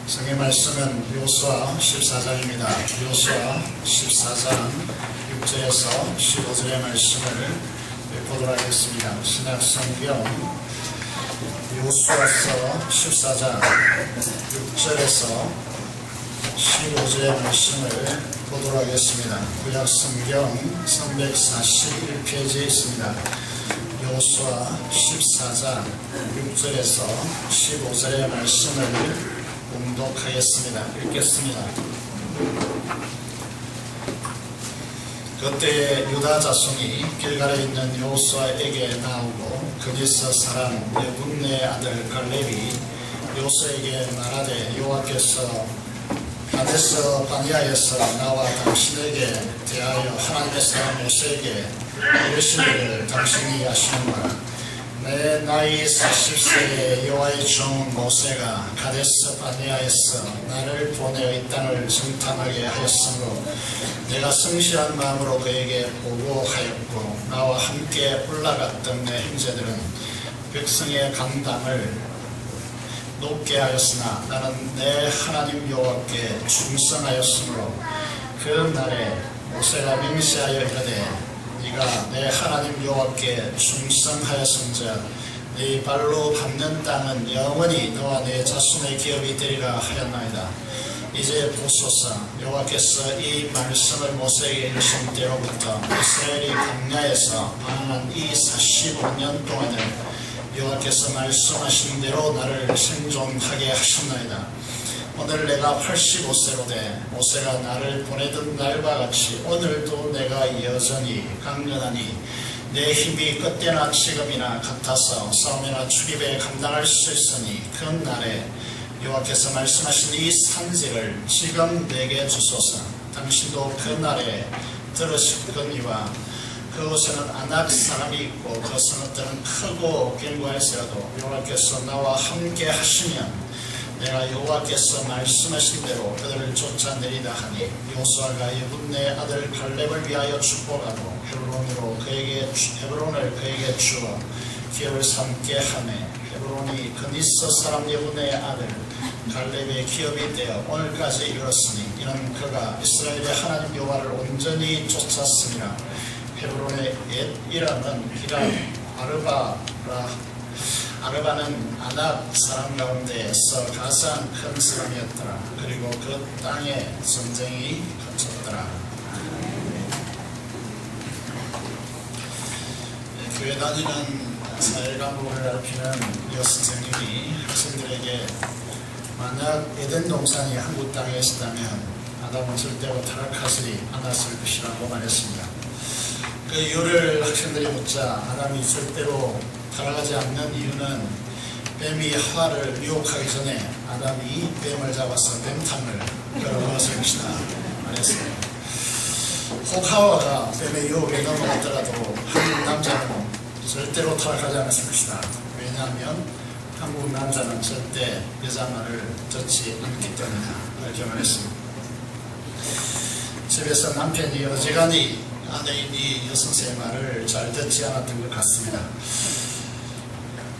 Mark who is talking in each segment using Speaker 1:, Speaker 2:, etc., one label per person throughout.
Speaker 1: 성의 말씀은 요수아 14장입니다. 요수아 14장 6절에서 15절의 말씀을 보도록 하겠습니다. 신약성경 요수아서 14장 6절에서 15절의 말씀을 보도록 하겠습니다. 구약성경 341페이지에 있습니다. 요수아 14장 6절에서 15절의 말씀을 봉독하겠습니다. 읽겠습니다. 그때 유다 자손이 길갈에 있는 요수아에게 나오고 거기서 사람 예분네 아들 갈렙이 요수아에게 말하되 여호와께서 가데스 바네아에서 나와 당신에게 대하여 하나님의 사람 모세에게 이르시기를 당신이 아시는가. 내 나이 40세에 여호와의 종 모세가 가데스 바네아에서 나를 보내어 이 땅을 정탐하게 하였으므로 내가 성실한 마음으로 그에게 보고하였고 나와 함께 올라갔던 내 형제들은 백성의 감당을 높게 하였으나 나는 내 하나님 여호와께 충성하였으므로 그 날에 모세가 맹세하여 이르되 네가 내 하나님 여호와께 충성하였은즉 네 발로 밟는 땅은 영원히 너와 네 자손의 기업이 되리라 하였나이다. 이제 보소서 여호와께서 이 말씀을 모세에게 이르신 때로부터 이스라엘이 광야에서 방황한 이 45년 동안을 여호와께서 말씀하신 대로 나를 생존하게 하셨나이다. 오늘 내가 85세로 돼 모세가 나를 보내던 날과 같이 오늘도 내가 여전히 강건하니 내 힘이 그때나 지금이나 같아서 싸움이나 출입에 감당할 수 있으니 그 날에 여호와께서 말씀하신 이 산지를 지금 내게 주소서. 당신도 그 날에 들으셨거니와 그곳에는 아낙 사람이 있고 그 성읍들은 크고 견고할지라도 여호와께서 나와 함께 하시면 내가 여호와께서 말씀하신 대로 그들을 쫓아내리다 하니 요수아가 예분네 아들 갈렙을 위하여 축복하고 헤브론을 그에게 주어 기업을 삼게 하매 헤브론이 그니스 사람 예분네의 아들 갈렙의 기업이 되어 오늘까지 이르렀으니 이는 그가 이스라엘의 하나님 여호와를 온전히 쫓았습니다. 헤브론의 옛 이름은 히람 아르바라. 아르바는 아낙 사람 가운데에서 가장 큰 사람이었더라. 그리고 그 땅에 전쟁이 펼쳤더라. 교회 다니는 사회과목을 가르치는 여선생님이 학생들에게 만약 에덴 동산이 한국 땅에 있었다면 아담은 절대로 타락하지 않았을 것이라고 말했습니다. 그 이유를 학생들이 묻자 아담이 절대로 타락하지 않는 이유는 뱀이 하와를 유혹하기 전에 아담이 뱀을 잡아서 뱀탕을 걸어먹었을 것이다 말했어요. 혹 하와가 뱀의 유혹에 넘어갔더라도 한국 남자는 절대로 타락하지 않았을 것이다. 왜냐하면 한국 남자는 절대 여자 말을 듣지 않기 때문이다 이렇게 말했습니다. 집에서 남편이 어지간히 아내인이 여선생의 말을 잘 듣지 않았던 것 같습니다.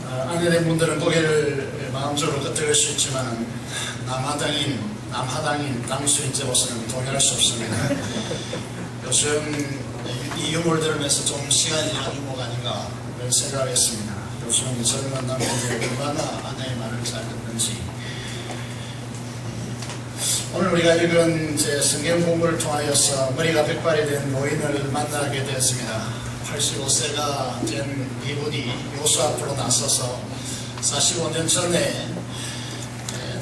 Speaker 1: 아내된 분들은 고개를 마음적으로 끄덕일 수 있지만 남하당인 당수인제로서는 동의할 수 없습니다. 요즘 이 유머를 들으면서 좀 시간이 지난 유머가 아닌가 그런 생각을 했습니다. 요즘 젊은 남편들이 얼마나 아내의 말을 잘 듣는지. 오늘 우리가 읽은 성경 공부를 통하여서 머리가 백발이 된 노인을 만나게 되었습니다. 85세가 된 이분이 요수아 앞으로 나서서 45년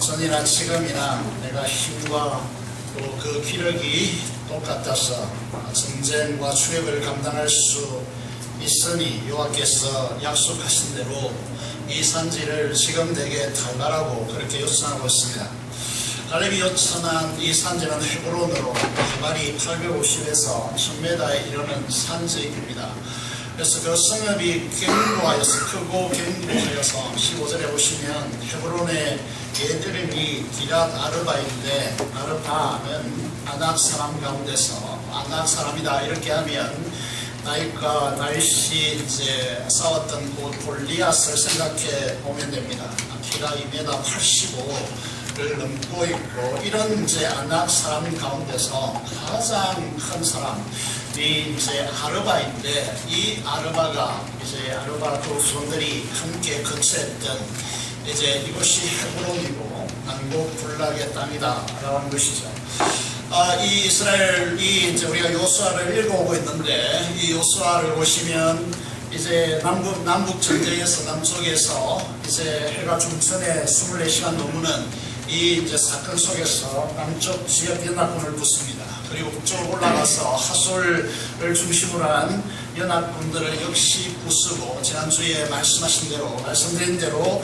Speaker 1: 전이나 지금이나 내가 힘과 또 그 기력이 똑같아서 전쟁과 출입을 감당할 수 있으니 여호와께서 약속하신 대로 이 산지를 지금 내게 달라고 그렇게 요청하고 있습니다. 갈렙이 요청한 이 산지는 헤브론으로 해발이 850에서 1000m에 이르는 산지입니다. 그래서 그 성읍이 견고하여서 크고 견고하여서 15절에 보시면 헤브론의 옛 이름이 기랏 아르바인데 아르바는 아낙 사람 가운데서 아낙 사람이다 이렇게 하면 다윗과 다윗이 싸웠던 골리앗을 생각해 보면 됩니다. 키가 2m 85 넘고 있고, 이런 이제 아낙 사람 가운데서 가장 큰 사람이 이제 아르바인데, 이 아르바가 이제 아르바 그 후손들이 함께 거처했던 이제 이것이 헤브론이고 남북불락의 땅이다라고 하는 것이죠. 이 이스라엘이 이제 우리가 요수아를 읽어오고 있는데, 이 요수아를 보시면 이제 남북 전쟁에서 남쪽에서 이제 해가 중천에 24시간 넘는 이 이제 사건 속에서 남쪽 지역 연합군을 붙습니다. 그리고 북쪽으로 올라가서 하솔을 중심으로 한 연합군들을 역시 부수고, 지난주에 말씀드린 대로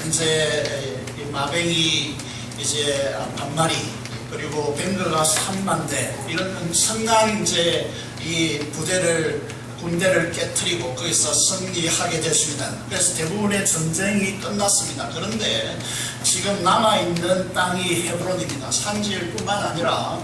Speaker 1: 이제 마병이 이제 반마리, 그리고 벵거가 3만 대, 이런 엄청난 이제 이 군대를 깨뜨리고 거기서 승리하게 됐습니다. 그래서 대부분의 전쟁이 끝났습니다. 그런데 지금 남아있는 땅이 헤브론입니다. 산지일 뿐만 아니라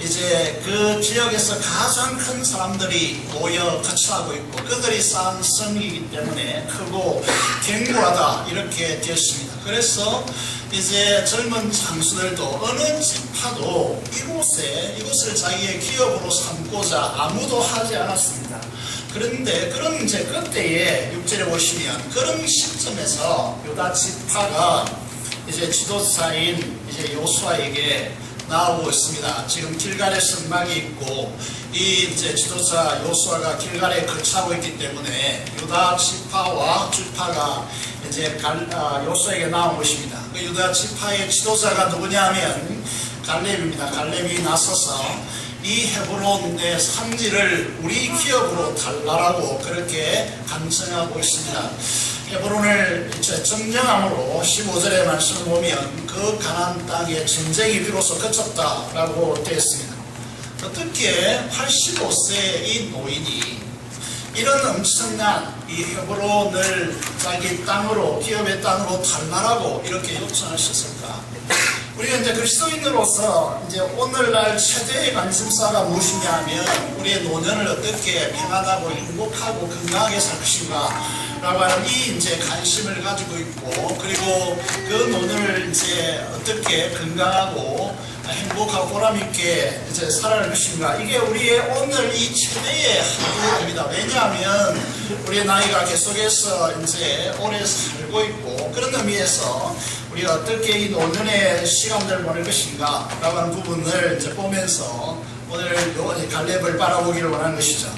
Speaker 1: 이제 그 지역에서 가장 큰 사람들이 모여 거처하고 있고, 그들이 쌓은 성이기 때문에 크고 견고하다 이렇게 되었습니다. 그래서 이제 젊은 장수들도 어느 지파도 이곳을 자기의 기업으로 삼고자 아무도 하지 않았습니다. 그런데 그런 이제 그때에 6절에 보시면 그런 시점에서 유다 지파가 이제 지도자인 이제 요수아에게 나오고 있습니다. 지금 길갈에 성막이 있고, 이 이제 지도자 요수아가 길갈에 거처하고 있기 때문에 유다 지파와 주파가 이제 요수아에게 나온 것입니다. 그 유다 지파의 지도자가 누구냐면 갈렙입니다. 갈렙이 나서서 이 헤브론의 산지를 우리 기업으로 달라라고 그렇게 간청하고 있습니다. 헤브론을 이제 점령함으로 15절의 말씀을 보면 그 가나안 땅에 전쟁이 비로소 그쳤다라고 되어 있습니다. 어떻게 85세의 이 노인이 이런 엄청난 이 헤브론을 자기 땅으로, 기업의 땅으로 달라라고 이렇게 요청하셨을까? 우리가 이제 그리스도인으로서 이제 오늘날 최대의 관심사가 무엇이냐 하면, 우리의 노년을 어떻게 평안하고 행복하고 건강하게 살 것인가 라고 하는 이 이제 관심을 가지고 있고, 그리고 그 노년을 이제 어떻게 건강하고 행복하고 보람있게 이제 살아갈 것인가, 이게 우리의 오늘 이 최대의 하루입니다. 왜냐하면 우리의 나이가 계속해서 이제 오래 살고 있고, 그런 의미에서 우리가 어떻게 이 노년의 시간들을 보낼 것인가 라고 하는 부분을 이제 보면서 오늘 갈렙을 바라보기를 원하는 것이죠.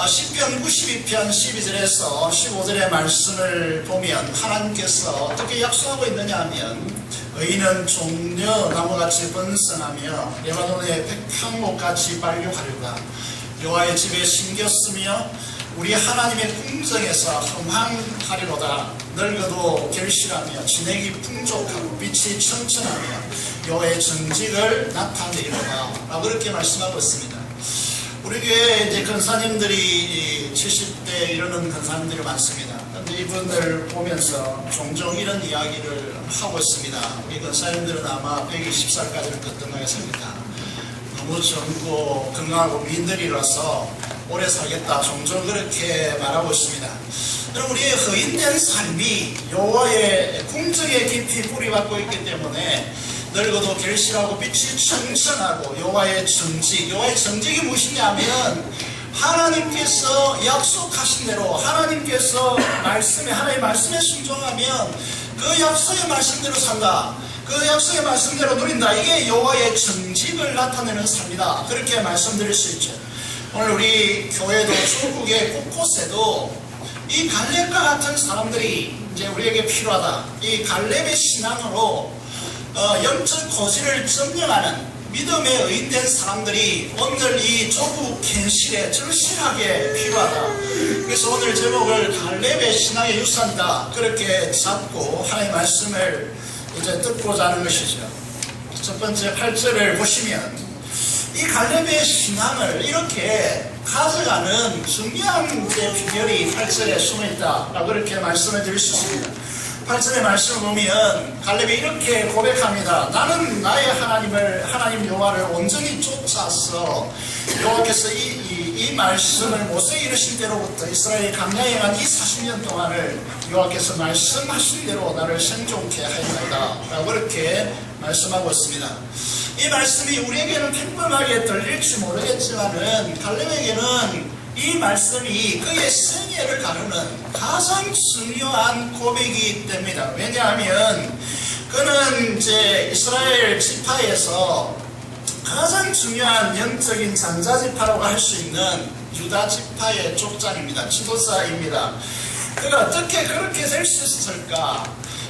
Speaker 1: 시편 92편 12절에서 15절의 말씀을 보면 하나님께서 어떻게 약속하고 있느냐 하면, 의인은 종려 나무같이 번성하며 레바논의 백향목같이 발육하리로다. 여호와의 집에 심겼으며 우리 하나님의 궁정에서 흥황하리로다. 늙어도 결실하며 진액이 풍족하고 빛이 청천하며 여호와의 정직을 나타내리로다 라고 그렇게 말씀하고 있습니다. 우리 교회에 이제 근사님들이 70대 이르는 근사님들이 많습니다. 그런데 이분들 보면서 종종 이런 이야기를 하고 있습니다. 우리 근사님들은 아마 120살까지는 거뜬하게 삽니다. 너무 젊고 건강하고 미인들이라서 오래 살겠다, 종종 그렇게 말하고 있습니다. 여러분, 우리의 허인된 삶이 여호와의 궁정에 깊이 뿌리박고 있기 때문에 늙어도 결실하고 빛이 청천하고 여호와의 정직이 무엇이냐면, 하나님께서 약속하신 대로 하나님께서 하나님의 말씀에 순종하면 그 약속의 말씀대로 산다, 그 약속의 말씀대로 누린다, 이게 여호와의 정직을 나타내는 삶이다, 그렇게 말씀드릴 수 있죠. 오늘 우리 교회도 전국의 곳곳에도 이 갈렙과 같은 사람들이 이제 우리에게 필요하다. 이 갈렙의 신앙으로 영적 고지를 점령하는 믿음의 의인된 사람들이 오늘 이 조국 현실에 절실하게 필요하다. 그래서 오늘 제목을 갈렙의 신앙의 유산이다 그렇게 잡고 하나님의 말씀을 이제 듣고자 하는 것이죠. 첫 번째 8절을 보시면 이 갈렙의 신앙을 이렇게 가져가는 중요한 비결이 8절에 숨어있다라고 이렇게 말씀을 드릴 수 있습니다. 8절의 말씀을 보면 갈렙이 이렇게 고백합니다. 나는 나의 하나님 여호와를 온전히 쫓아서 여호와께서 이 말씀을 모세에게 이르신 때로부터 이스라엘이 광야에 간 이 40년 동안을 여호와께서 말씀하신 대로 나를 생존케 하였나이다 라고 그렇게 말씀하고 있습니다. 이 말씀이 우리에게는 평범하게 들릴지 모르겠지만은 갈렙에게는 이 말씀이 그의 생애를 가르는 가장 중요한 고백이 됩니다. 왜냐하면 그는 이제 이스라엘 지파에서 가장 중요한 영적인 장자지파라고 할 수 있는 유다 지파의 족장입니다. 지도자입니다. 그가 어떻게 그렇게 될 수 있었을까?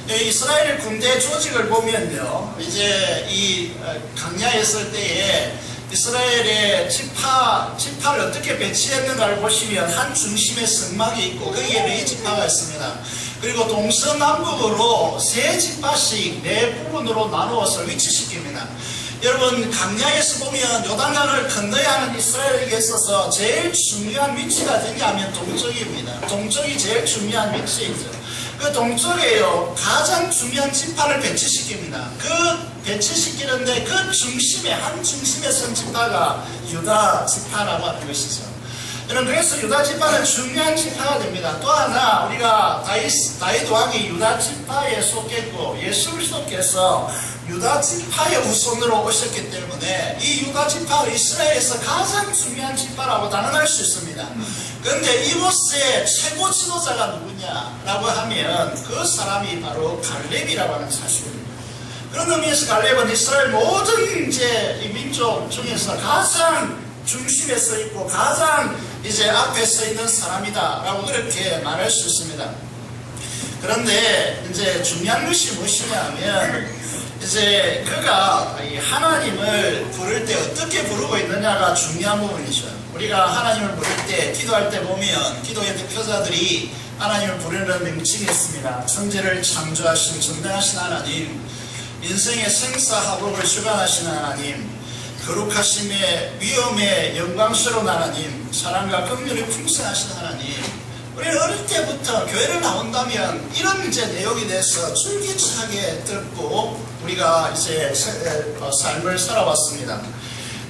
Speaker 1: 이스라엘 군대 조직을 보면요, 이제 이 광야에 있을 때에 이스라엘의 지파를 어떻게 배치했는가를 보시면 한 중심에 성막이 있고 거기에 네 지파가 있습니다. 그리고 동서남북으로 세 지파씩 네 부분으로 나누어서 위치시킵니다. 여러분, 광야에서 보면 요단강을 건너야 하는 이스라엘에게 있어서 제일 중요한 위치가 되냐면 동쪽입니다. 동쪽이 제일 중요한 위치이죠. 그 동쪽에요, 가장 중요한 지파를 배치시킵니다. 그 배치시키는데 그 중심에, 한 중심에 선 지파가 유다 지파라고 하는 것이죠. 여러분, 그래서 유다 지파는 중요한 지파가 됩니다. 또 하나, 우리가 다윗 왕이 유다 지파에 속했고 예수 그리스도께서 유다 지파의 후손으로 오셨기 때문에 이 유다 지파가 이스라엘에서 가장 중요한 지파라고 단언할 수 있습니다. 그런데 이곳의 최고 지도자가 누구냐라고 하면 그 사람이 바로 갈렙이라고 하는 사실입니다. 그런 의미에서 갈렙은 이스라엘 모든 이제 이 민족 중에서 가장 중심에 서 있고 가장 이제 앞에 서 있는 사람이다라고 그렇게 말할 수 있습니다. 그런데 이제 중요한 것이 무엇이냐면 이제 그가 하나님을 부를 때 어떻게 부르고 있느냐가 중요한 부분이죠. 우리가 하나님을 부를 때, 기도할 때 보면 기도의 대표자들이 하나님을 부르는 명칭이 있습니다. 천지를 창조하신 전능하신 하나님, 인생의 생사화복을 주관하신 하나님, 거룩하심의 위엄의 영광스러운 하나님, 사랑과 긍휼이 풍성하신 하나님. 우리는 어릴 때부터 교회를 나온다면 이런 이제 내용에 대해서 줄기차게 듣고 우리가 이제 삶을 살아왔습니다.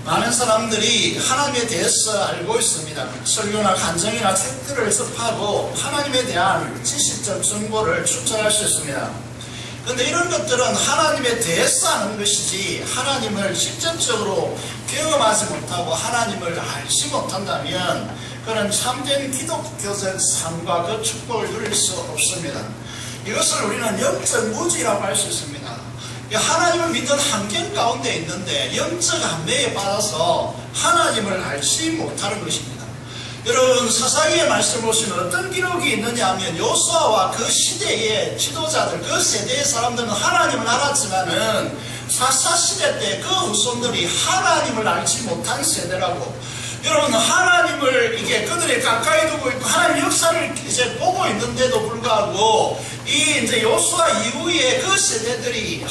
Speaker 1: 많은 사람들이 하나님에 대해서 알고 있습니다. 설교나 간증이나 책들을 접하고 하나님에 대한 지식적 정보를 축적할 수 있습니다. 그런데 이런 것들은 하나님에 대해서 아는 것이지 하나님을 직접적으로 경험하지 못하고 하나님을 알지 못한다면 그는 참된 기독교적 삶과 그 축복을 누릴 수 없습니다. 이것을 우리는 영적 무지라고 할 수 있습니다. 하나님을 믿는 환경 가운데 있는데 영적 안매에 빠져서 하나님을 알지 못하는 것입니다. 여러분, 사사기의 말씀을 보시면 어떤 기록이 있느냐 하면 요수아와 그 시대의 지도자들, 그 세대의 사람들은 하나님을 알았지만은 사사시대 때 그 후손들이 하나님을 알지 못한 세대라고. 여러분, 하나님을 이게 그들이 가까이 두고 있고 하나님 역사를 이제 보고 있는데도 불구하고 이 이제 요수아 이후에 그 세대들이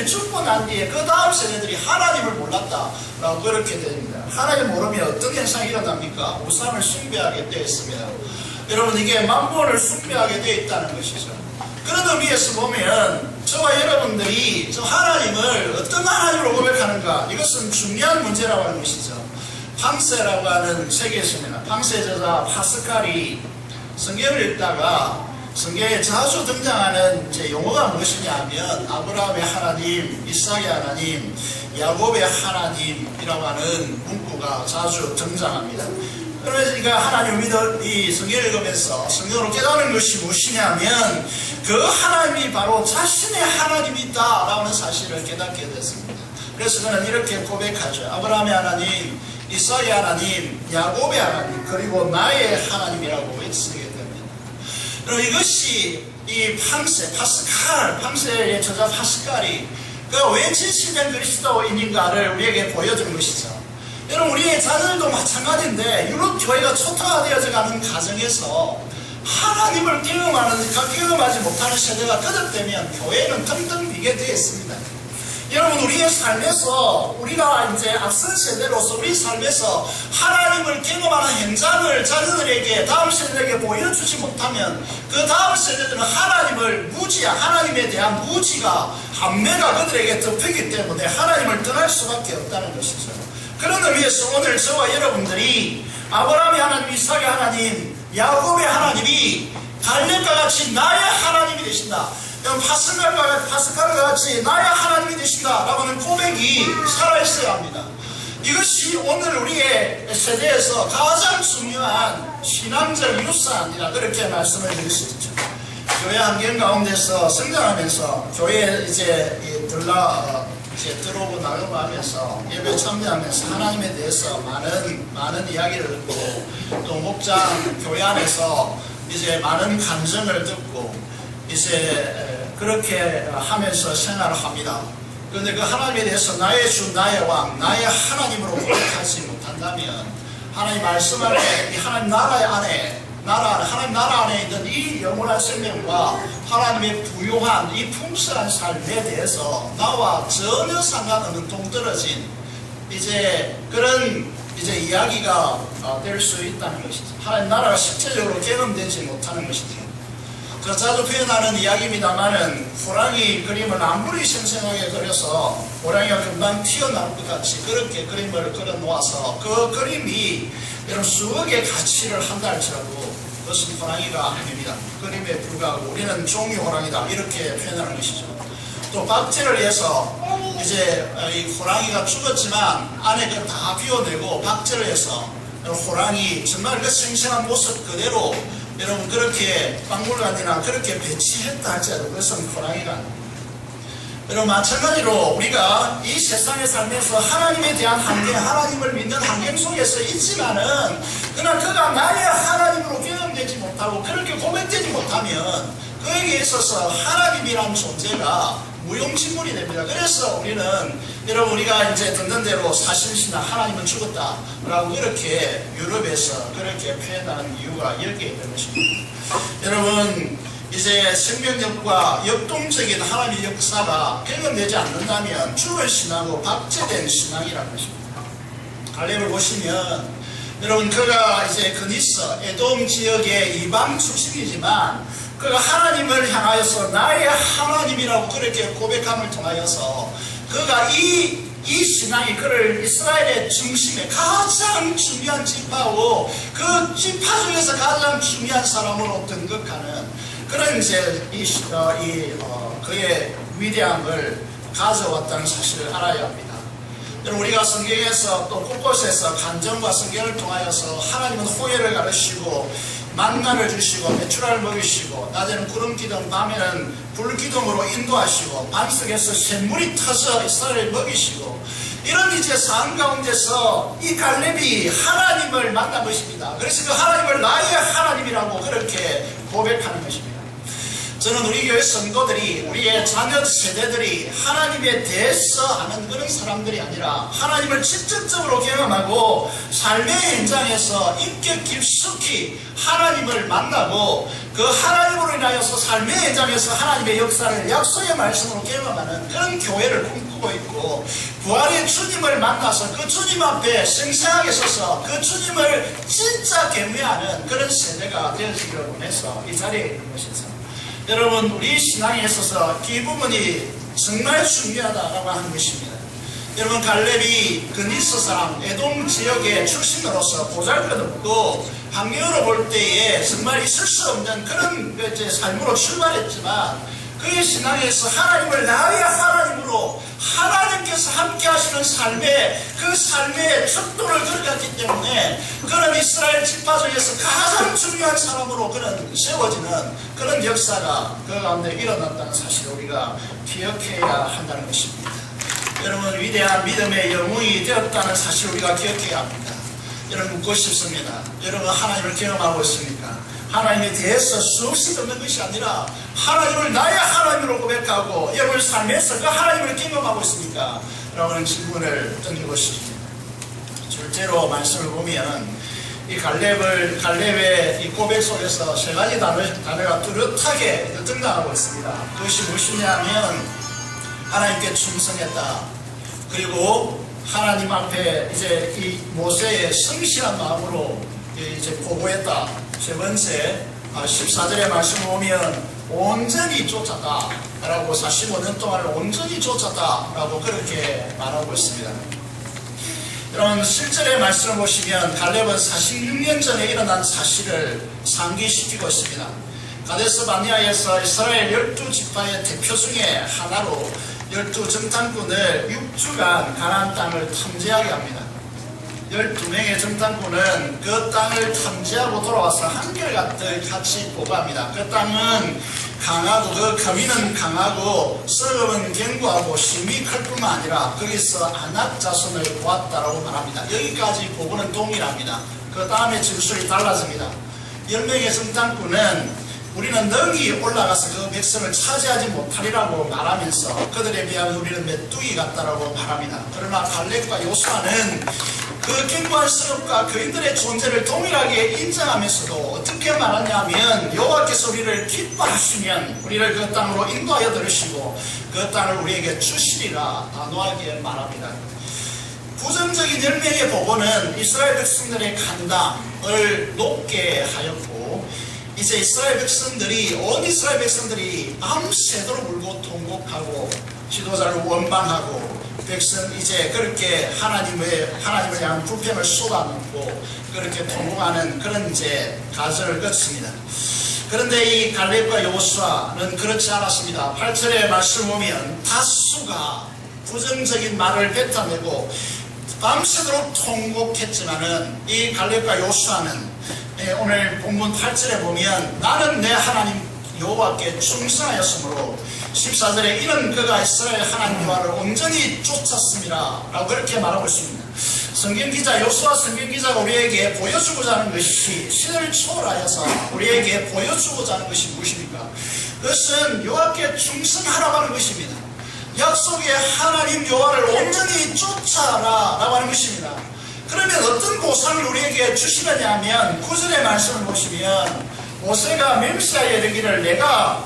Speaker 1: 죽고 난 뒤에 그 다음 세대들이 하나님을 몰랐다라고 그렇게 됩니다. 하나님 모르면 어떤 현상이 일어납니까? 우상을 숭배하게 되어 있습니다. 여러분, 이게 만본을 숭배하게 되어 있다는 것이죠. 그런 의미에서 보면 저와 여러분들이 저 하나님을 어떤 하나님으로 고백하는가, 이것은 중요한 문제라고 하는 것이죠. 방세라고 하는 책이 있습니다. 방세 저자 파스칼이 성경을 읽다가 성경에 자주 등장하는 이제 용어가 무엇이냐 하면 아브라함의 하나님, 이삭의 하나님, 야곱의 하나님이라고 하는 문구가 자주 등장합니다. 그러니까 하나님을 믿어 이 성경을 읽으면서 성경으로 깨닫는 것이 무엇이냐면 그 하나님이 바로 자신의 하나님이다라는 사실을 깨닫게 됐습니다. 그래서 그는 이렇게 고백하죠. 아브라함의 하나님, 이삭의 하나님, 야곱의 하나님, 그리고 나의 하나님이라고 외치게 됩니다. 그럼 이것이 이 방세의 저자 파스칼이 그 왜 진실된 그리스도인인가를 우리에게 보여준 것이죠. 여러분, 우리의 자녀들도 마찬가지인데 유럽 교회가 초토화되어져 가는 과정에서 하나님을 경험하지 못하는 세대가 거듭되면 교회는 텅텅 비게 되어 있습니다. 여러분, 우리의 삶에서 우리가 이제 앞선 세대로서 우리 삶에서 하나님을 경험하는 현장을 자녀들에게, 다음 세대에게 보여주지 못하면 그 다음 세대들은 하나님을 하나님에 대한 무지가, 한매가 그들에게 덮이기 때문에 하나님을 떠날 수밖에 없다는 것이죠. 그런 의미에서 오늘 저와 여러분들이 아브라함의 하나님, 이삭의 하나님, 야곱의 하나님이 갈렙과 같이 나의 하나님이 되신다, 파스칼과 같이 나의 하나님이 되신다 라고 하는 고백이 살아있어야 합니다. 이것이 오늘 우리의 세대에서 가장 중요한 신앙적 유산이라 그렇게 말씀을 드릴 수 있죠. 교회 환경 가운데서 성장하면서 교회에 이제 들어오고 나가고 하면서 예배 참여하면서 하나님에 대해서 많은 이야기를 듣고, 또 목장 교회 안에서 이제 많은 감정을 듣고 이제 그렇게 하면서 생활을 합니다. 그런데 그 하나님에 대해서 나의 주, 나의 왕, 나의 하나님으로 고백하지 못한다면, 하나님 말씀 안에, 이 하나님 나라 안에, 하나님 나라 안에 있는 이 영원한 생명과 하나님의 부유한 이 풍성한 삶에 대해서 나와 전혀 상관없는 동떨어진 그런 이야기가 될 수 있다는 것이죠. 하나님 나라가 실제적으로 경험되지 못하는 것이죠. 자주 표현하는 이야기입니다만은, 호랑이 그림을 아무리 생생하게 그려서 호랑이가 금방 튀어나올 것 같이 그렇게 그림을 그려 놓아서 그 그림이 여러분 수억의 가치를 한다 할지라도 그것은 호랑이가 아닙니다. 그림에 불과하고 우리는 종이 호랑이다, 이렇게 표현하는 것이죠. 또 박제를 해서 이제 이 호랑이가 죽었지만 안에 그 다 비워내고 박제를 해서 호랑이 정말 그 생생한 모습 그대로 여러분 그렇게 박물관이나 그렇게 배치했다 할지라도 그것은 호랑이가 아닙니다. 여러분, 마찬가지로 우리가 이 세상에 살면서 하나님에 대한 환경, 하나님을 믿는 환경 속에서 있지만은 그러나 그가 나의 하나님으로 경험되지 못하고 그렇게 고백되지 못하면 그에게 있어서 하나님이란 존재가 무용지물이 됩니다. 그래서 여러분 우리가 이제 듣는 대로 사실신앙, 하나님은 죽었다라고 그렇게 유럽에서 그렇게 표현하는 이유가 여기에 있는 것입니다. 여러분, 이제 생명력과 역동적인 하나님의 역사가 경험되지 않는다면 죽은 신앙으로 박제된 신앙이라는 것입니다. 갈렙을 보시면 여러분, 그가 이제 그니스 에돔 지역의 이방 출신이지만 그가 하나님을 향하여서 나의 하나님이라고 그렇게 고백함을 통하여서 그가 이 신앙이 그를 이스라엘의 중심에 가장 중요한 지파고 그 지파 중에서 가장 중요한 사람으로 등극하는 그런 이제 그의 위대함을 가져왔다는 사실을 알아야 합니다. 여러분, 우리가 성경에서 또 곳곳에서 간증과 성경을 통하여서 하나님은 호혜를 가르치고 만나를 주시고 메추라를 먹이시고 낮에는 구름 기둥, 밤에는 불 기둥으로 인도하시고 밤속에서 샘물이 터서 이스라엘을 먹이시고 이런 이제 상황 가운데서 이 갈렙이 하나님을 만난 것입니다. 그래서 그 하나님을 나의 하나님이라고 그렇게 고백하는 것입니다. 저는 우리 교회 성도들이, 우리의 자녀 세대들이 하나님에 대해서 하는 그런 사람들이 아니라 하나님을 직접적으로 경험하고 삶의 현장에서 인격 깊숙이 하나님을 만나고 그 하나님으로 인하여서 삶의 현장에서 하나님의 역사를 약속의 말씀으로 경험하는 그런 교회를 꿈꾸고 있고, 부활의 주님을 만나서 그 주님 앞에 생생하게 서서 그 주님을 진짜 경외하는 그런 세대가 되어지기를 원해서 이 자리에 있는 것입니다. 여러분, 우리 신앙에 있어서 이 부분이 정말 중요하다라고 하는 것입니다. 여러분, 갈렙이 그니스 사람 에돔 지역의 출신으로서 보잘것없고 환경으로 볼 때에 정말 있을 수 없는 그런 삶으로 출발했지만 그의 신앙에서 하나님을 나의 하나님으로 하나님께서 함께 하시는 그 삶의 척도를 걸어갔기 때문에 그런 이스라엘 지파 중에서 가장 중요한 사람으로 그런 세워지는 그런 역사가 그 가운데 일어났다는 사실을 우리가 기억해야 한다는 것입니다. 여러분, 위대한 믿음의 영웅이 되었다는 사실을 우리가 기억해야 합니다. 여러분, 묻고 싶습니다. 여러분, 하나님을 경험하고 있습니까? 하나님에 대해서 수없이 듣는 것이 아니라 하나님을 나의 하나님으로 고백하고 여러분 삶에서 그 하나님을 경험하고 있습니까? 라는 질문을 던지고 싶습니다. 실제로 말씀을 보면 이 갈렙의 이 고백 속에서 세 가지 단어가 뚜렷하게 등장하고 있습니다. 그것이 무엇이냐면 하나님께 충성했다. 그리고 하나님 앞에 이제 이 모세의 성실한 마음으로 이제 보고했다. 세 번째, 14절의 말씀을 보면 온전히 쫓았다 라고 45년 동안을 온전히 쫓았다 라고 그렇게 말하고 있습니다. 여러분 실제의 말씀을 보시면 갈렙은 46년 전에 일어난 사실을 상기시키고 있습니다. 가데스 바네아에서 이스라엘 12지파의 대표 중에 하나로 12정탐꾼을 6주간 가나안 땅을 탐지하게 합니다. 12명의 정탐꾼은 그 땅을 탐지하고 돌아와서 한결같이 보고합니다. 그 땅은 강하고 그 거민은 강하고 썩은 견고하고 심이 클 뿐만 아니라 거기서 아낙 자손을 보았다라고 말합니다. 여기까지 보고는 동일합니다. 그 다음에 진술이 달라집니다. 10명의 정탐꾼은 우리는 능히 올라가서 그 백성을 차지하지 못하리라고 말하면서 그들에 비하면 우리는 메뚜기 같다라고 말합니다. 그러나 갈렙과 요수아는 그 견고한 성읍과 그인들의 존재를 동일하게 인정하면서도 어떻게 말하냐면 여호와께서 우리를 기뻐하시면 우리를 그 땅으로 인도하여 들으시고 그 땅을 우리에게 주시리라 단호하게 말합니다. 부정적인 10명의 보고는 이스라엘 백성들의 간당을 높게 하였고 이제 이스라엘 백성들이 온 이스라엘 백성들이 밤새도록 울고 통곡하고 지도자를 원망하고 백성 이제 그렇게 하나님을 향한 불평을 쏟아놓고 그렇게 통곡하는 그런 이제 가설을 거칩니다. 그런데 이 갈렙과 여호수아는 그렇지 않았습니다. 8절의 말씀을 보면 다수가 부정적인 말을 뱉어내고 밤새도록 통곡했지만은 이 갈렙과 여호수아는 오늘 본문 8절에 보면 나는 내 하나님 여호와께 충성하였으므로 14절에 이는 그가 이스라엘 하나님 여호와를 온전히 쫓았습니다 라고 그렇게 말하고 있습니다. 성경기자 여호수아 성경기자가 우리에게 보여주고자 하는 것이 신을 초월하여서 우리에게 보여주고자 하는 것이 무엇입니까? 그것은 여호와께 충성하라고 하는 것입니다. 약속의 하나님 여호와를 온전히 쫓아라 라고 하는 것입니다. 그러면 어떤 보상을 우리에게 주시느냐 하면 9절의 말씀을 보시면 모세가 멤시아에 이르기를 내가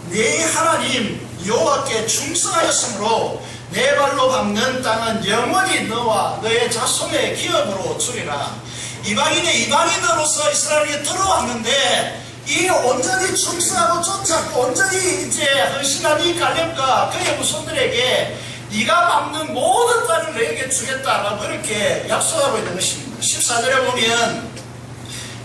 Speaker 1: 네 하나님 여호와께 충성하였으므로 내 발로 밟는 땅은 영원히 너와 너의 자손의 기업으로 주리라. 이방인으로서 이스라엘에 들어왔는데 이 온전히 충성하고 쫓았고 온전히 이제 헌신한 이 갈렙과 그의 후손들에게 네가 밟는 모든 땅을 너에게 주겠다라고 그렇게 약속하고 있는 것입니다. 14절에 보면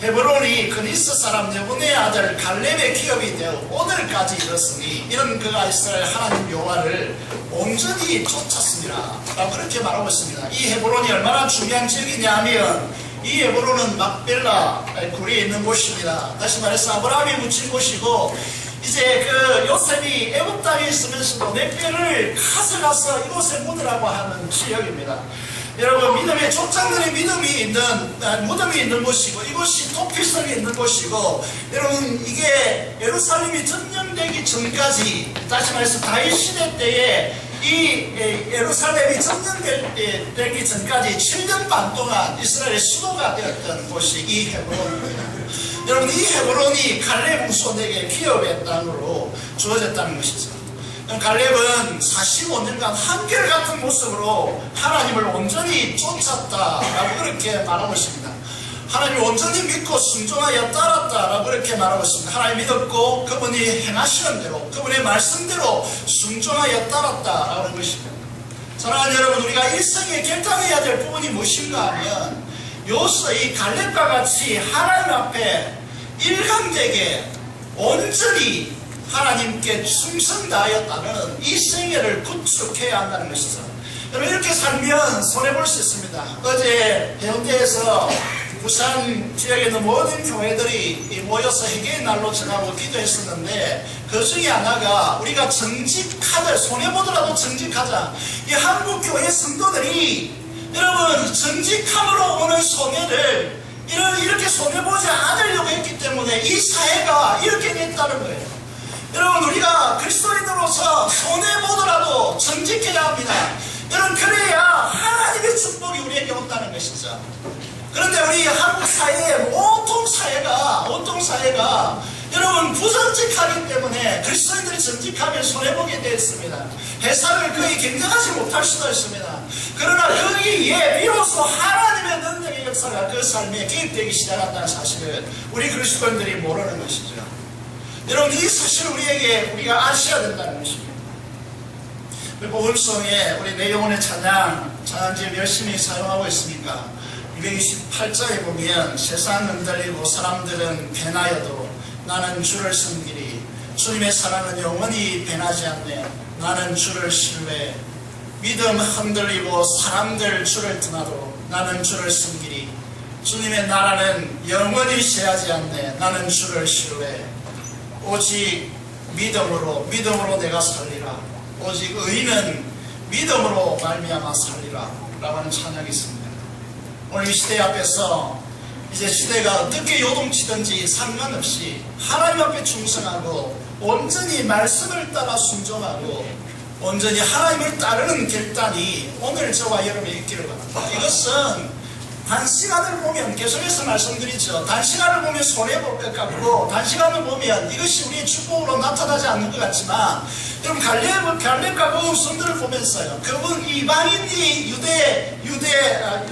Speaker 1: 헤브론이 그니스 사람 여분의 아들 갈렙의 기업이 되어 오늘까지 이르렀으니 이는 그가 이스라엘 하나님 여호와를 온전히 쫓았습니다 라고 그렇게 말하고 있습니다. 이 헤브론이 얼마나 중요한 지역이냐 하면 이 헤브론은 막벨라 굴에 있는 곳입니다. 다시 말해서 아브라함이 묻힌 곳이고 이제 그 요셉이 애굽 땅에 있으면서도 내 뼈를 가져가서 이곳에 묻으라고 하는 지역입니다. 여러분 믿음의 족장들의 무덤이 있는 곳이고 이곳이 토피성이 있는 곳이고 여러분 이게 예루살렘이 점령되기 전까지 다시 말해서 다윗 시대 때에 이 예루살렘이 점령되기 전까지 7년 반 동안 이스라엘의 수도가 되었던 곳이 이 헤브론입니다. 여러분 이 헤브론이 갈렙 후손에게 기업의 땅으로 주어졌다는 것이죠. 갈렙은 45년간 한결같은 모습으로 하나님을 온전히 쫓았다라고 그렇게 말하고 있습니다. 하나님을 온전히 믿고 순종하여 따랐다라고 그렇게 말하고 있습니다. 하나님 믿었고 그분이 행하시는 대로 그분의 말씀대로 순종하여 따랐다라고 하는 것입니다. 사랑하는 여러분 우리가 일생에 결단해야 될 부분이 무엇인가 하면 이 갈렙과 같이 하나님 앞에 일관되게 온전히 하나님께 충성 다하였다면 이 생애를 구축해야 한다는 것이죠. 여러분 이렇게 살면 손해볼 수 있습니다. 어제 해운대에서 부산 지역에 있는 모든 교회들이 모여서 회개의 날로 정하고 기도했었는데 그 중에 하나가 우리가 정직하자 손해보더라도 정직하자. 이 한국 교회 성도들이 여러분 정직함으로 오는 손해를 이렇게 손해보지 않으려고 했기 때문에 이 사회가 이렇게 됐다는 거예요. 여러분 우리가 그리스도인으로서 손해보더라도 정직해야 합니다. 여러분 그래야 하나님의 축복이 우리에게 온다는 것이죠. 그런데 우리 한국 사회의 온통 사회가 여러분, 부정직하기 때문에 그리스도인들이 정직하면 손해보게 되었습니다. 회사를 거의 경영하지 못할 수도 있습니다. 그러나 거기에 비로소 하나님의 능력의 역사가 그 삶에 개입되기 시작한다는 사실을 우리 그리스도인들이 모르는 것이죠. 여러분, 이 사실을 우리가 아셔야 된다는 것입니다. 복음송에 우리 내 영혼의 찬양지금 열심히 사용하고 있으니까 228절에 보면 세상은 흔들리고 사람들은 변하여도 나는 주를 섬기리. 주님의 사랑은 영원히 변하지 않네. 나는 주를 신뢰해. 믿음 흔들리고 사람들 주를 떠나도 나는 주를 섬기리. 주님의 나라는 영원히 쇠하지 않네. 나는 주를 신뢰해. 오직 믿음으로 내가 살리라. 오직 의인은 믿음으로 말미암아 살리라 라고 하는 찬양이 있습니다. 오늘 이 시대 앞에서 이제 시대가 어떻게 요동치든지 상관없이 하나님 앞에 충성하고 온전히 말씀을 따라 순종하고 온전히 하나님을 따르는 결단이 오늘 저와 여러분이 있기를 바랍니다. 이것은 단시간을 보면 계속해서 말씀드리죠. 단시간을 보면 손해볼 것 같고 단시간을 보면 이것이 우리의 축복으로 나타나지 않는 것 같지만 여러분 갈렙과 그 성들을 보면서요. 그분 이방인이 유대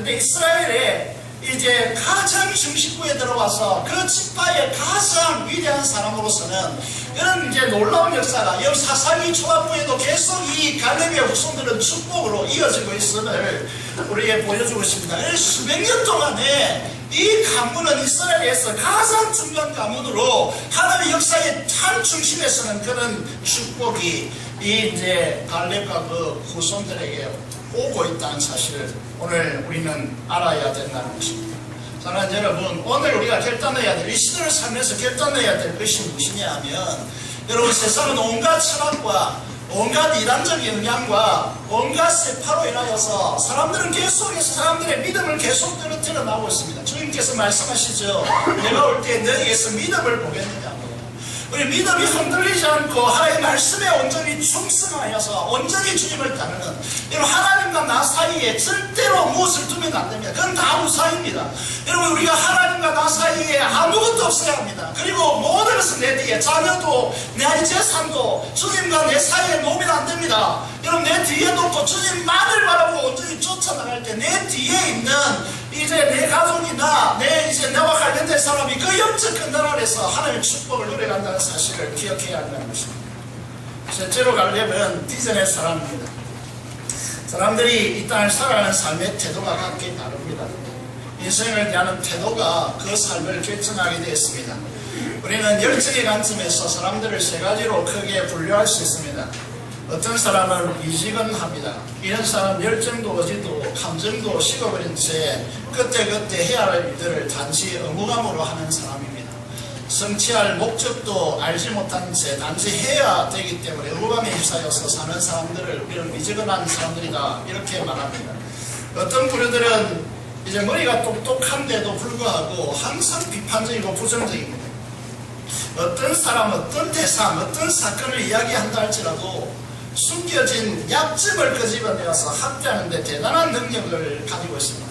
Speaker 1: 이스라엘에 이제 가장 중심부에 들어와서 그 지파의 가장 위대한 사람으로서는 이런 이제 놀라운 역사가 여기 사사기 초반부에도 계속 이 갈렙의 후손들은 축복으로 이어지고 있음을 우리에게 보여주고 있습니다. 수백 년 동안에 이 가문은 이스라엘에서 가장 중요한 가문으로 하나님의 역사의 참 중심에서는 그런 축복이 이 이제 갈렙과 그 후손들에게 오고 있다는 사실을 오늘 우리는 알아야 된다는 것입니다. 사랑하는 여러분, 오늘 우리가 결단해야 될, 이 시대를 살면서 결단해야 될 것이 무엇이냐 하면 여러분, 세상은 온갖 철학과 온갖 이단적 영향과 온갖 세파로 인하여서 사람들은 계속해서 사람들의 믿음을 계속 떨어뜨려 나오고 있습니다. 주님께서 말씀하시죠. 내가 올 때 너희에게서 믿음을 보겠느냐고. 우리 믿음이 흔들리지 않고 하나님의 말씀에 온전히 충성하여서 온전히 주님을 따르는 여러분, 하나님과 나 사이에 절대로 무엇을 두면 안 됩니다. 그건 다 무사입니다. 여러분, 우리가 하나님과 나 사이에 아무것도 없어야 합니다. 그리고 모든 것은 내 뒤에 자녀도 내 재산도 주님과 내 사이에 놓으면 안 됩니다. 여러분, 내 뒤에 놓고 주님만을 바라보고 온전히 쫓아나갈 때 내 뒤에 있는 이제 내 가족이나 내와 관련된 사람이 그 영적 근단 아래서 하나님의 축복을 누려간다는 사실을 기억해야 한다는 것입니다. 실제로 갈렙은 디전의 사람입니다. 사람들이 이 땅을 살아가는 삶의 태도가 각기 다릅니다. 인생을 대하는 태도가 그 삶을 결정하게 되었습니다. 우리는 열정의 관점에서 사람들을 세 가지로 크게 분류할 수 있습니다. 어떤 사람은 미지근합니다. 이런 사람 열정도 의지도 감정도 식어버린 채 그때그때 해야 할 일들을 단지 의무감으로 하는 사람입니다. 성취할 목적도 알지 못한 채 단지 해야 되기 때문에 의무감에 휩싸여서 사는 사람들을 우리는 미지근한 사람들이다 이렇게 말합니다. 어떤 부류들은 이제 머리가 똑똑한데도 불구하고 항상 비판적이고 부정적입니다. 어떤 사람, 어떤 대상, 어떤 사건을 이야기한다 할지라도 숨겨진 약점을 끄집어내어서 학대하는 데 대단한 능력을 가지고 있습니다.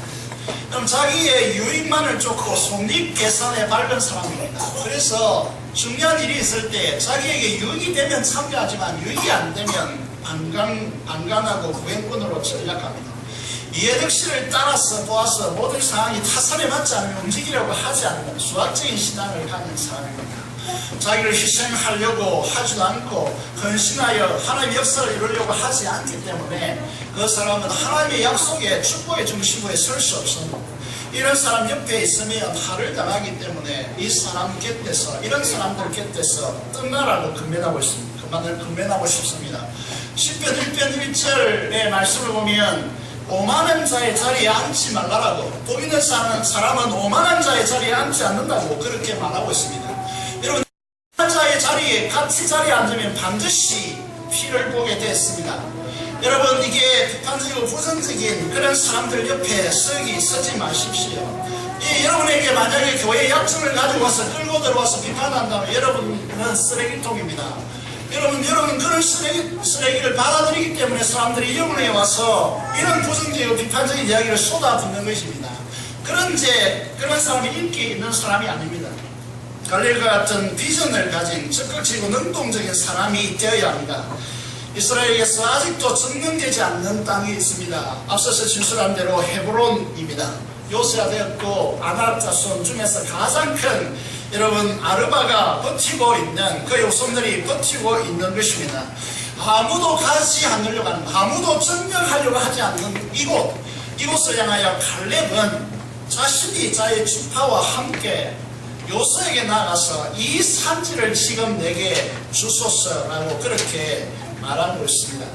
Speaker 1: 그럼 자기의 유익만을 쫓고 손익계산에 밝은 사람입니다. 그래서 중요한 일이 있을 때 자기에게 유익이 되면 참여하지만 유익이 안 되면 안간하고 구행꾼으로 전략합니다. 이해득실을 따라서 보아서 모든 상황이 타산에 맞지 않으면 움직이려고 하지 않는 수학적인 신앙을 가진 사람입니다. 자기를 희생하려고 하지도 않고 헌신하여 하나님의 역사를 이루려고 하지 않기 때문에 그 사람은 하나님의 약속의 축복의 중심부에 설 수 없습니다. 이런 사람 옆에 있으면 화를 당하기 때문에 이 사람 곁에서 이런 사람들 곁에서 떠나라고 권면하고 있습니다. 그만을 권면하고 싶습니다. 10편 1편 1절의 말씀을 보면 오만한 자의 자리에 앉지 말라라고, 복 있는 사람은 오만한 자의 자리에 앉지 않는다고 그렇게 말하고 있습니다. 여러분, 자의 자리에 같이 자리에 앉으면 반드시 피를 보게 됐습니다. 여러분, 이게 비판적이고 부정적인 그런 사람들 옆에 서지 마십시오. 여러분에게 만약에 교회의 약점을 가지고 와서 끌고 들어와서 비판한다면 여러분은 쓰레기통입니다. 여러분 그런 쓰레기를 받아들이기 때문에 사람들이 여러분에게 와서 이런 부정적이고 비판적인 이야기를 쏟아붓는 것입니다. 그런 사람이 인기 있는 사람이 아닙니다. 갈릴과 같은 비전을 가진 적극적이고 능동적인 사람이 되어야 합니다. 이스라엘에서 아직도 점령되지 않는 땅이 있습니다. 앞서서 진술한 대로 헤브론입니다. 요새아되었고 아낙 자손 중에서 가장 큰 여러분 아르바가 버티고 있는 그 후손들이 버티고 있는 것입니다. 아무도 가지 않으려고 하는, 아무도 점령하려고 하지 않는 이곳을 향하여 칼렙은 자신이 자의 지파와 함께 요새에게 나가서 이 산지를 지금 내게 주소서라고 그렇게 말하고 있습니다.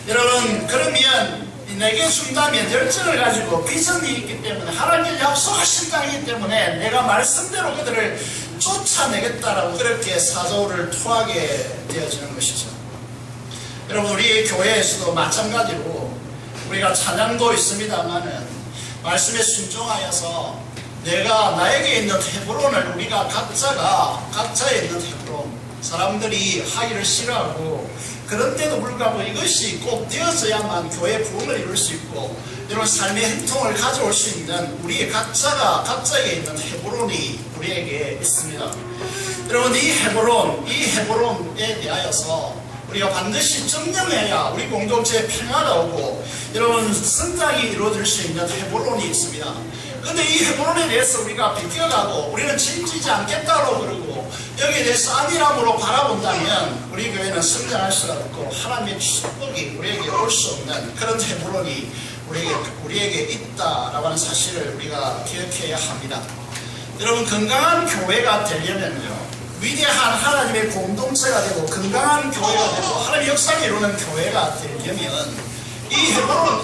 Speaker 1: 여러분, 그러면 내게 준다면 열정을 가지고 비전이 있기 때문에 하나님께 약속하신 땅이기 때문에 내가 말씀대로 그들을 쫓아내겠다라고 그렇게 사도를 토하게 되어지는 것이죠. 여러분, 우리 교회에서도 마찬가지로 우리가 찬양도 있습니다만은 말씀에 순종하여서 내가 나에게 있는 헤브론을 우리가 각자에 있는 헤브론 사람들이 하기를 싫어하고 그런데도 불구하고 이것이 꼭 되어져야만 교회 부흥을 이룰 수 있고 이런 삶의 행통을 가져올 수 있는 우리 각자에 있는 헤브론이 우리에게 있습니다. 여러분, 이 헤브론에 대하여서 우리가 반드시 점령해야 우리 공동체에 평화가 오고 여러분 성장이 이루어질 수 있는 헤브론이 있습니다. 그런데 이 헤브론에 대해서 우리가 비껴가고 우리는 책임지지 않겠다고 그러고 여기에 대해서 안일함으로 바라본다면 우리 교회는 성장할 수가 없고 하나님의 축복이 우리에게 올 수 없는 그런 헤브론이 우리에게 있다라고 하는 사실을 우리가 기억해야 합니다. 여러분, 건강한 교회가 되려면요, 위대한 하나님의 공동체가 되고 건강한 교회가 되고 하나님의 역사를 이루는 교회가 되려면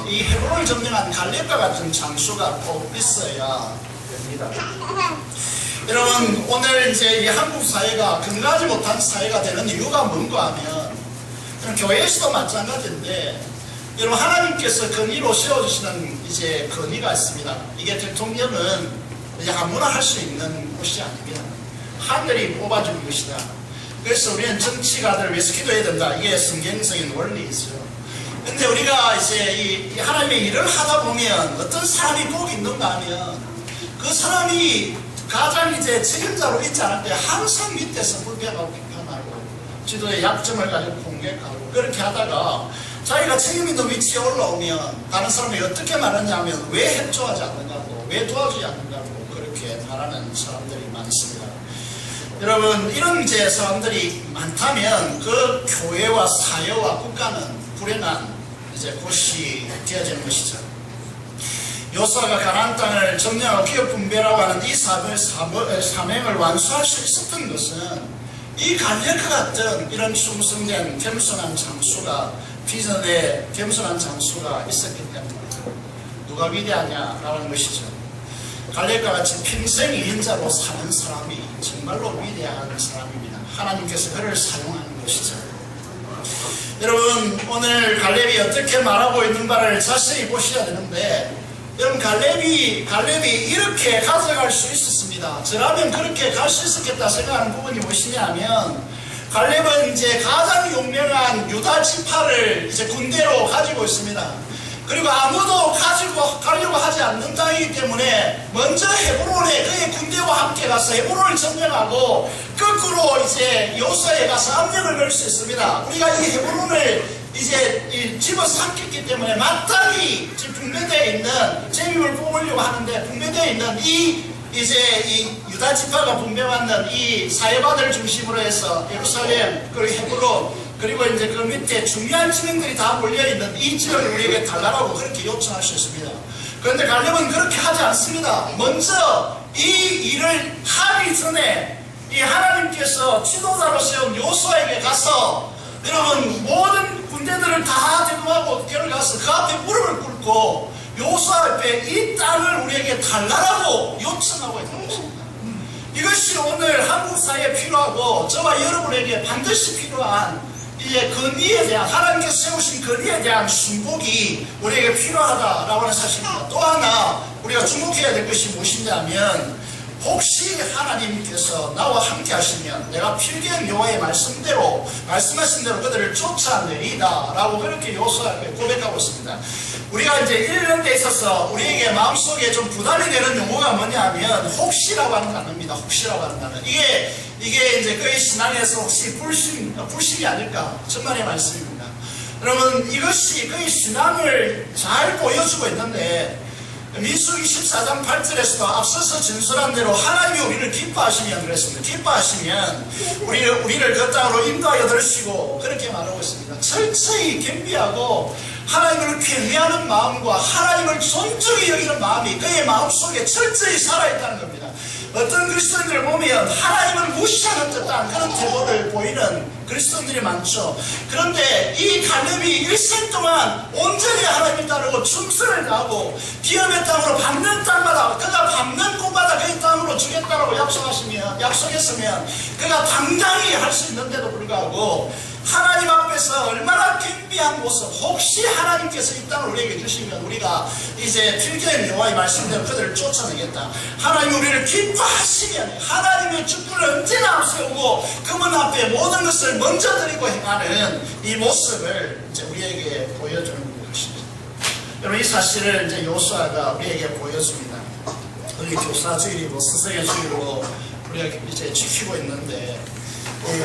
Speaker 1: 이 헤브론을 점령한 갈렙과 같은 장소가 꼭 있어야 됩니다. 여러분, 오늘 이제 이 한국 사회가 건강하지 못한 사회가 되는 이유가 뭔가 하면 교회에서도 마찬가지인데 여러분, 하나님께서 건의로 세워주시는 이제 건의가 있습니다. 이게 대통령은 이제 아무나 할 수 있는 것이 아닙니다. 하늘이 뽑아준 것이다. 그래서 우리는 정치가들을 위해서 기도해야 된다. 이게 성경적인 원리이죠. 근데 우리가 이제 이 하나님의 일을 하다 보면 어떤 사람이 꼭 있는가 하면 그 사람이 가장 이제 책임자로 있지 않을 때 항상 밑에서 불평하고 비판하고 지도의 약점을 가지고 공격하고 그렇게 하다가 자기가 책임 있는 위치에 올라오면 다른 사람이 어떻게 말하냐면 왜 협조하지 않는가고 왜 도와주지 않는가고 그렇게 말하는 사람들이 많습니다. 여러분, 이런 이제 사람들이 많다면 그 교회와 사회와 국가는 불행한 이제 곳이 되어지는 것이죠. 요수아가 가나안 땅을 점령하고 기업 분배라고 하는 이 사명을 완수할 수 있었던 것은 이 갈렙과 같은 이런 충성된 겸손한 장수가 비전에 겸손한 장수가 있었기 때문입니다. 누가 위대하냐라는 것이죠. 갈렙과 같이 평생 2인자로 사는 사람이 정말로 위대한 사람입니다. 하나님께서 그를 사용하는 것이죠. 여러분, 오늘 갈렙이 어떻게 말하고 있는가를 자세히 보셔야 되는데 여러분, 갈렙이 이렇게 가져갈 수 있었습니다. 저라면 그렇게 갈 수 있었겠다 생각하는 부분이 무엇이냐면 갈렙은 이제 가장 유명한 유다 지파를 이제 군대로 가지고 있습니다. 그리고 아무도 가려고 하지 않는 땅이기 때문에 먼저 헤브론에 그의 군대와 함께 가서 헤브론을 점령하고 거꾸로 이제 요수아에 가서 압력을 넣을 수 있습니다. 우리가 이 헤브론을 이제 집어삼켰기 때문에 마땅히 지금 분배되어 있는 재림을 뽑으려고 하는데 분배되어 있는 이 유다 지파가 분배받는 이 사해바들 중심으로 해서 예루살렘 그리고 헤브론 그리고 이제 그 밑에 중요한 지명들이 다 몰려있는 이 지역을 우리에게 달라고 그렇게 요청할 수 있습니다. 그런데 갈렙은 그렇게 하지 않습니다. 먼저 이 일을 하기 전에 이 하나님께서 지도자로 세운 요수아에게 가서 여러분 모든 군대들을 다 대동하고 데려가서 그 앞에 무릎을 꿇고 요수아 앞에 이 땅을 우리에게 달라고 요청하고 있는 것입니다. 이것이 오늘 한국 사회에 필요하고 저와 여러분에게 반드시 필요한 이제 건의에 대한 하나님께서 세우신 건의에 대한 순복이 우리에게 필요하다라고 하는 사실입니다. 또 하나 우리가 주목해야 될 것이 무엇이냐면 혹시 하나님께서 나와 함께 하시면 내가 필경 여호와의 말씀대로 말씀하신 대로 그들을 쫓아내리다 라고 그렇게 요소하게 고백하고 있습니다. 우리가 이제 읽는 데 있어서 우리에게 마음속에 좀 부담이 되는 용어가 뭐냐 하면 혹시라고 하는 단어입니다. 혹시라고 하는 단어. 이게 이제 그의 신앙에서 혹시 불신이 아닐까 천만의 말씀입니다. 여러분, 이것이 그의 신앙을 잘 보여주고 있는데 민수기 14장 8절에서도 앞서서 진술한 대로 하나님이 우리를 기뻐하시면 그랬습니다. 기뻐하시면 우리를 그 땅으로 인도하여 들으시고 그렇게 말하고 있습니다. 철저히 겸비하고 하나님을 경외하는 마음과 하나님을 존중히 여기는 마음이 그의 마음속에 철저히 살아있다는 겁니다. 어떤 그리스도인들을 보면 하나님을 무시하는 듯한 그런 태도를 보이는 그리스도인들이 많죠. 그런데 이 갈렙이 일생 동안 온전히 하나님을 따르고 충성을 다하고 기업의 땅으로 밟는 땅마다 그가 밟는 곳마다 그의 땅으로 주겠다라고 약속했으면 그가 당당히 할 수 있는데도 불구하고 하나님 앞에서 얼마나 겸비한 모습, 혹시 하나님께서 이 땅을 우리에게 주시면 우리가 이제 필경 여호와의 말씀대로 그들을 쫓아내겠다. 하나님이 우리를 기뻐하시면 하나님의 축복을 언제나 앞세우고 그분 앞에 모든 것을 먼저 드리고 행하는 이 모습을 이제 우리에게 보여주는 것입니다. 여러분, 이 사실을 이제 요수아가 우리에게 보여줍니다. 우리 교사주의고 스승의주의로 우리가 이제 지키고 있는데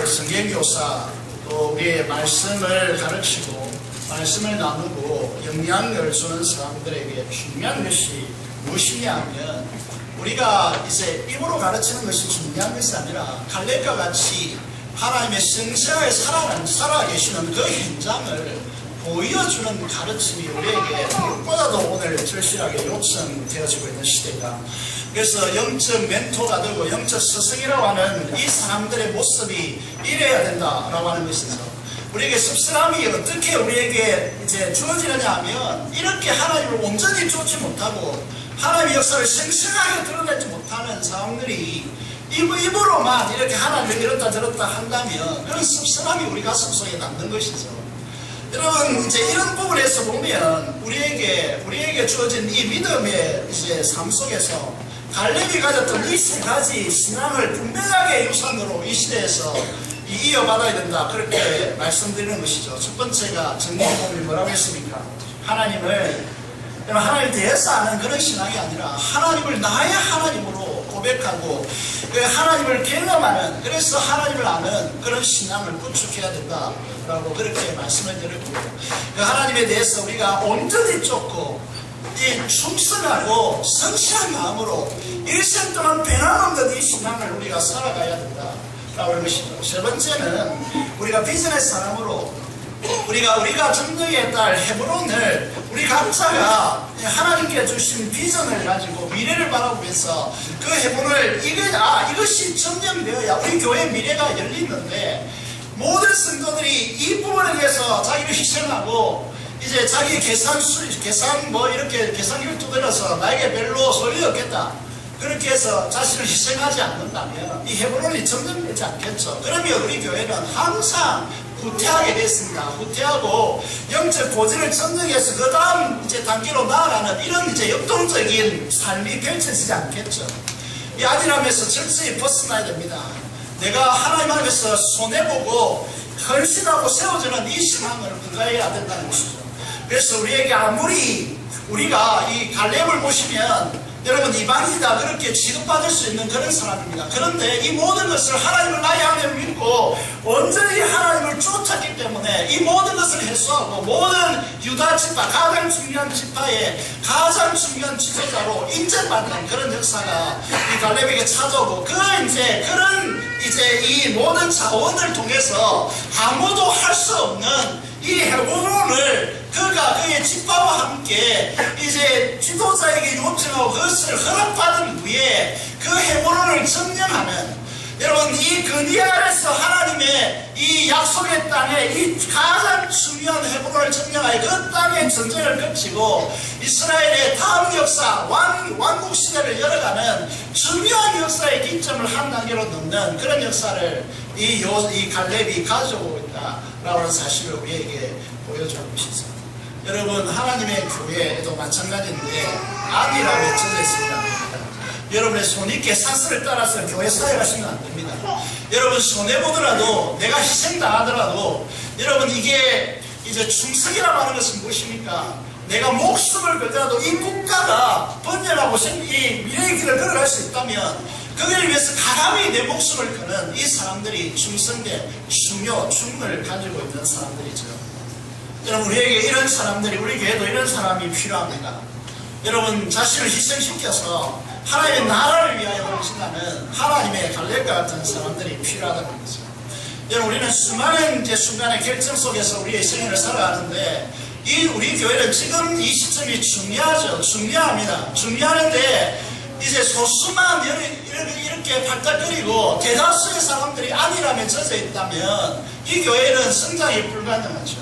Speaker 1: 성경교사 또 우리의 말씀을 가르치고 말씀을 나누고 영향을 주는 사람들에게 중요한 것이 무엇이냐 하면 우리가 이제 입으로 가르치는 것이 중요한 것이 아니라 갈렙과 같이 하나님의 성실하게 살아계시는 그 현장을 보여주는 가르침이 우리에게 무엇보다도 오늘 절실하게 요청되어지고 있는 시대다. 그래서 영적 멘토가 되고 영적 스승이라고 하는 이 사람들의 모습이 이래야 된다라고 하는 것이죠. 우리에게 씁쓸함이 어떻게 우리에게 이제 주어지느냐 하면 이렇게 하나님을 온전히 쫓지 못하고 하나님의 역사를 생생하게 드러내지 못하는 사람들이 입으로만 이렇게 하나님을 이렇다 저렇다 한다면 그런 씁쓸함이 우리 가슴 속에 남는 것이죠. 여러분, 이제 이런 부분에서 보면 우리에게 주어진 이 믿음의 이제 삶 속에서 갈렙이 가졌던 이 세 가지 신앙을 분명하게 유산으로 이 시대에서 이어받아야 된다. 그렇게 말씀드리는 것이죠. 첫 번째가 정리해보면 뭐라고 했습니까? 하나님을 대해서 아는 그런 신앙이 아니라 하나님을 나의 하나님으로 고백하고 하나님을 경험하는, 그래서 하나님을 아는 그런 신앙을 구축해야 된다라고 그렇게 말씀을 드렸고요. 그 하나님에 대해서 우리가 온전히 쫓고 이 충성하고 성실한 마음으로 일생 동안 변함없는 이 신앙을 우리가 살아가야 된다라고 하는 것이죠. 세 번째는 우리가 비전의 사람으로 우리가 전쟁의 딸 헤브론을 우리 각자가 하나님께 주신 비전을 가지고 미래를 바라보면서 그 헤브론을 이것이 점령되어야 우리 교회의 미래가 열리는데 모든 성도들이 이 부분에 대해서 자기를 희생하고 이제 자기 이렇게 계산기를 두드려서 나에게 별로 소용이 없겠다. 그렇게 해서 자신을 희생하지 않는다면 이 헤브론이 점령되지 않겠죠. 그러면 우리 교회는 항상 후퇴하게 됐습니다. 후퇴하고 영적 보지를 점령해서 그 다음 이제 단계로 나아가는 이런 이제 역동적인 삶이 펼쳐지지 않겠죠. 이 아들함에서 철저히 벗어나야 됩니다. 내가 하나님 앞에서 손해보고 헌신하고 세워지는 이 신앙을 부과해야 된다는 것이죠. 그래서 우리에게 아무리 우리가 이 갈렙을 보시면 여러분 이방인이다 그렇게 취급받을 수 있는 그런 사람입니다. 그런데 이 모든 것을 하나님을 나의 하나님을 믿고 온전히 하나님을 쫓았기 때문에 이 모든 것을 해소하고 모든 유다 지파, 가장 중요한 지파의 가장 중요한 지도자로 인정받는 그런 역사가 이 갈렙에게 찾아오고 그런 이 모든 자원을 통해서 아무도 할 수 없는 이 헤브론을 그가 그의 지파와 함께 이제 지도자에게 요청하고 그것을 허락받은 후에 그 헤브론을 점령하는, 여러분 이 근위 아래서 하나님의 이 약속의 땅에 이 가장 중요한 헤브론을 점령하여 그 땅의 전쟁을 거치고 이스라엘의 다음 역사 왕국 시대를 열어가는 중요한 역사의 기점을 한 단계로 넘는 그런 역사를 이 갈렙이 가져오고 있다라고 하는 사실을 우리에게 보여주는 것이죠. 여러분 하나님의 교회에도 마찬가지인데 아기라고 외쳐져 있습니다. 여러분의 손익계 사슬을 따라서 교회 사역하시면 안 됩니다. 여러분 손해보더라도 내가 희생당하더라도 여러분 이게 이제 충성이라고 하는 것은 무엇입니까? 내가 목숨을 걸더라도 이 국가가 번영하고 이 미래의 길을 걸어갈 수 있다면 그걸 위해서 가감히 내 목숨을 거는 이 사람들이 충성된 충을 가지고 있는 사람들이죠. 여러분 우리에게 이런 사람들이 우리 교회도 이런 사람이 필요합니다. 여러분 자신을 희생시켜서 하나님의 나라를 위하여 헌신하는 하나님의 갈렙과 같은 사람들이 필요하다는 거죠. 여러분 우리는 수많은 순간의 결정 속에서 우리의 생애를 살아가는데 우리 교회는 지금 이 시점이 중요하죠. 중요합니다. 중요한데 이제 소수만 이렇게 발달거리고 대다수의 사람들이 아니라면 젖어 있다면 이 교회는 성장이 불가능하죠.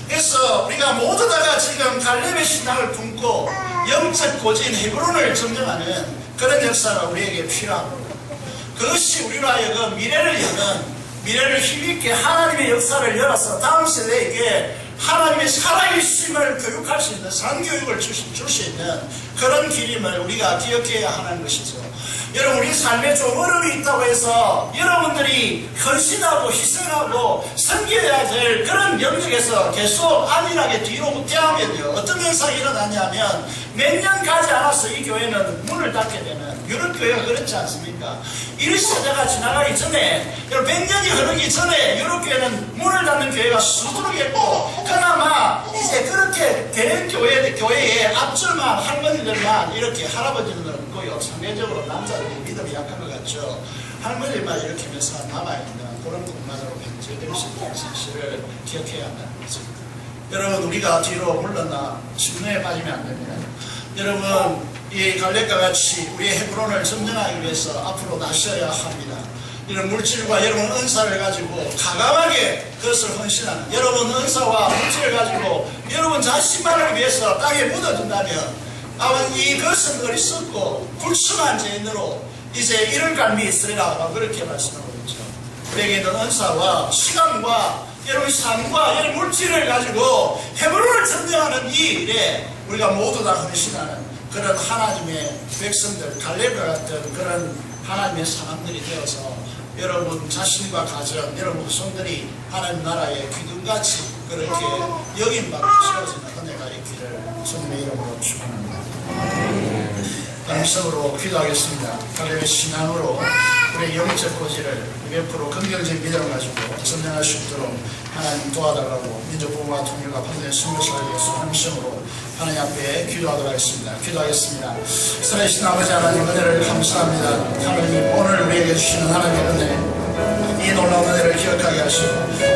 Speaker 1: 그래서 우리가 모두 다가 지금 갈렙의 신앙을 품고 영적 고지인 헤브론을 점령하는 그런 역사가 우리에게 필요합니다. 그것이 우리로 하여금 미래를 힘있게 하나님의 역사를 열어서 다음 세대에게 하나님의 살아계심을 교육할 수 있는 산교육을 줄 수 있는 그런 길임을 우리가 기억해야 하는 것이죠. 여러분 우리 삶에 좀 어려움이 있다고 해서 여러분들이 헌신하고 희생하고 섬겨야 될 그런 영역에서 계속 안일하게 뒤로 후퇴하면요 어떤 현상이 일어나냐면 몇 년 가지 않아서 이 교회는 문을 닫게 되는 이런 교회가 그렇지 않습니까? 이 세대가 지나가기 전에 몇 년이 흐르기 전에 유럽 교회는 문을 닫는 교회가 수두룩했고 그나마 이제 그렇게 되는 교회의 앞줄만 할머니들만 이렇게 할아버지들은 없고요. 상대적으로 남자들이 믿음이 약한 것 같죠. 할머니만 이렇게 몇 사람 남아있는 그런 것만으로 변제될 수 있다는 사실을 기억해야 한다는 거죠. 여러분 우리가 뒤로 물러나 침노에 빠지면 안 됩니다. 여러분 이 갈렙과 같이 우리의 헤브론을 점령하기 위해서 앞으로 나서야 합니다. 이런 물질과 여러분 은사를 가지고 가감하게 그것을 헌신하는 여러분 은사와 물질을 가지고 여러분 자신만을 위해서 땅에 묻어준다면 아마 이것은 어리석고 불순한 죄인으로 이제 이를 갈미 있으리라 그렇게 말씀하고 있죠. 우리에게 있는 은사와 시간과 여러분 삶과 여러분 물질을 가지고 헤브론을 점령하는 이 일에 우리가 모두 다 헌신하는 그런 하나님의 백성들 갈렙과 같은 그런 하나님의 사람들이 되어서 여러분 자신과 가정 여러분 후손들이 하나님 나라의 기둥같이 그렇게 여김받고 세워지는 은혜가 있기를 주님의 이름으로 축원합니다. 단식으로 기도하겠습니다. 갈렙의 신앙으로 우리의 영적 고지를 100% 긍정적인 믿음을 가지고 점령할 수 있도록 하나님 도와달라고 민족보호와 통일과 판단의 승리를 위해서 함성으로 하나님 앞에 기도하도록 하겠습니다. 기도하겠습니다. 살아계신 아버지 하나님 은혜를 감사합니다. 하나님 오늘 우리에게 주시는 하나님의 은혜 이 놀라운 은혜를 기억하게 하시고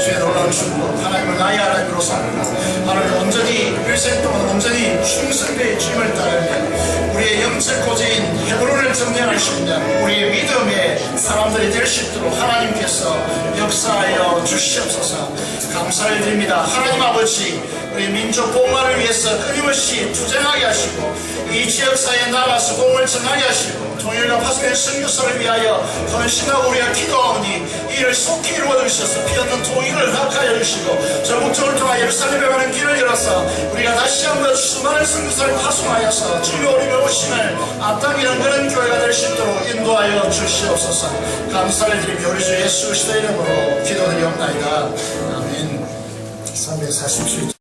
Speaker 1: 주의 놀라운 축복 하나님을 나의 하나님으로 삼고 하나님 온전히 일생 동안 온전히 충성되어 주님을 따르며 우리의 영적 고지인 헤브론을 점령할 수 있는 우리의 믿음의 사람들이 될 수 있도록 하나님께서 역사하여 주시옵소서. 감사를 드립니다. 하나님 아버지 우리 민족 복만을 위해서 끊임없이 투쟁하게 하시고 이 지역사회에 나가서 공을 전하게 하시고 통일과 파송의 선교사를 위하여 헌신하고 우리가 기도하오니 이를 속히 이루어 주셔서 피었는 통일을 허락하여 주시고 전국적으로 통하 예루살렘에 가는 길을 열어서 우리가 다시 한번 수많은 선교사를 파송하여서 주여 우리가 오심을 앞당기는 그런 교회가 될 수 있도록 인도하여 주시옵소서. 감사를 드리며 우리 주 예수 그리스도의 이름으로 기도드리옵나이다. 아멘. 340주